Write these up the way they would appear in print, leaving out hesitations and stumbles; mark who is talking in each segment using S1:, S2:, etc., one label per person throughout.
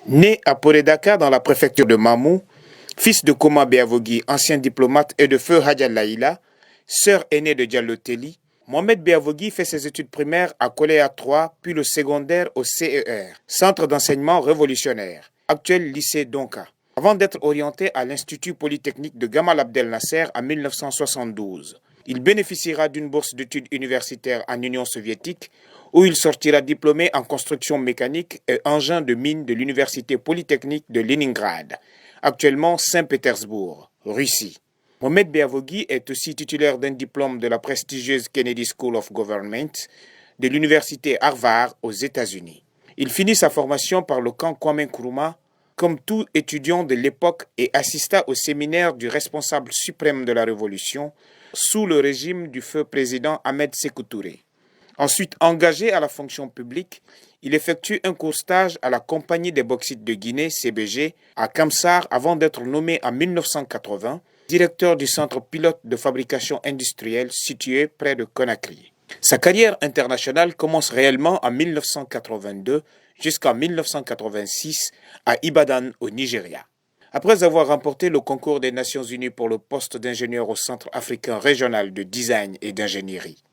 S1: Né à Podé-Dakar dans la préfecture de Mamou, fils de Koma Beavogui, ancien diplomate, et de Feu Hadja Laïla, sœur aînée de Diallo Telli, Mohamed Beavogui fait ses études primaires à Koléa 3, puis le secondaire au CER, Centre d'enseignement révolutionnaire, actuel lycée Donka, avant d'être orienté à l'Institut polytechnique de Gamal Abdel Nasser en 1972. Il bénéficiera d'une bourse d'études universitaires en Union soviétique, où il sortira diplômé en construction mécanique et engin de mine de l'Université polytechnique de Leningrad, actuellement Saint-Pétersbourg, Russie. Mohamed Beavogui est aussi titulaire d'un diplôme de la prestigieuse Kennedy School of Government de l'Université Harvard aux États-Unis. Il finit sa formation par le camp Kwame Nkrumah comme tout étudiant de l'époque et assista au séminaire du responsable suprême de la Révolution sous le régime du feu président Ahmed Sékou Touré. Ensuite engagé à la fonction publique, il effectue un court stage à la Compagnie des bauxites de Guinée, CBG, à Kamsar avant d'être nommé en 1980 directeur du centre pilote de fabrication industrielle situé près de Conakry. Sa carrière internationale commence réellement en 1982 jusqu'en 1986 à Ibadan au Nigeria. Après avoir remporté le concours des Nations Unies pour le poste d'ingénieur au Centre africain régional de design et d'ingénierie.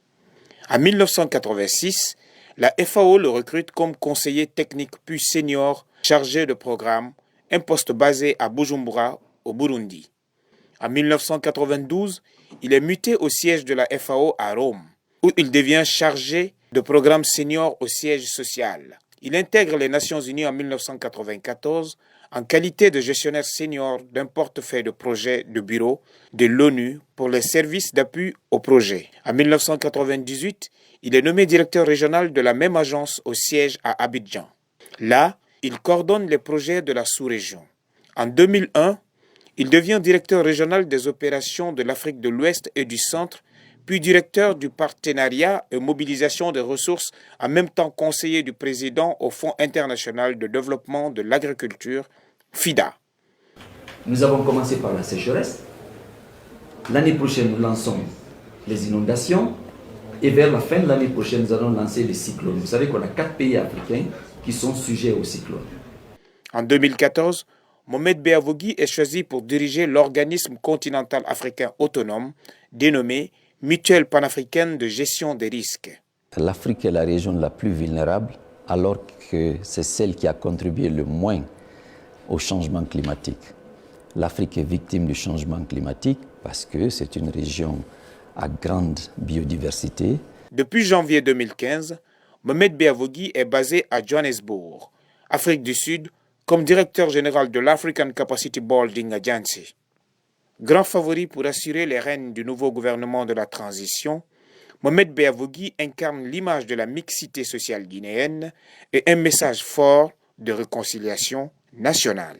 S1: En 1986, la FAO le recrute comme conseiller technique puis senior chargé de programme, un poste basé à Bujumbura, au Burundi. En 1992, il est muté au siège de la FAO à Rome, où il devient chargé de programme senior au siège social. Il intègre les Nations Unies en 1994 en qualité de gestionnaire senior d'un portefeuille de projets de bureau de l'ONU pour les services d'appui au projet. En 1998, il est nommé directeur régional de la même agence au siège à Abidjan. Là, il coordonne les projets de la sous-région. En 2001, il devient directeur régional des opérations de l'Afrique de l'Ouest et du Centre, puis directeur du partenariat et mobilisation des ressources, en même temps conseiller du président au Fonds international de développement de l'agriculture, FIDA.
S2: Nous avons commencé par la sécheresse. L'année prochaine, nous lançons les inondations. Et vers la fin de l'année prochaine, nous allons lancer les cyclones. Vous savez qu'on a 4 pays africains qui sont sujets aux cyclones.
S1: En 2014, Mohamed Beavogui est choisi pour diriger l'organisme continental africain autonome, dénommé Mutuelle panafricaine de gestion des risques.
S3: L'Afrique est la région la plus vulnérable, alors que c'est celle qui a contribué le moins au changement climatique. L'Afrique est victime du changement climatique parce que c'est une région à grande biodiversité.
S1: Depuis janvier 2015, Mohamed Beavogui est basé à Johannesburg, Afrique du Sud, comme directeur général de l'African Capacity Building Agency. Grand favori pour assurer les rênes du nouveau gouvernement de la transition, Mohamed Beavogui incarne l'image de la mixité sociale guinéenne et un message fort de réconciliation nationale.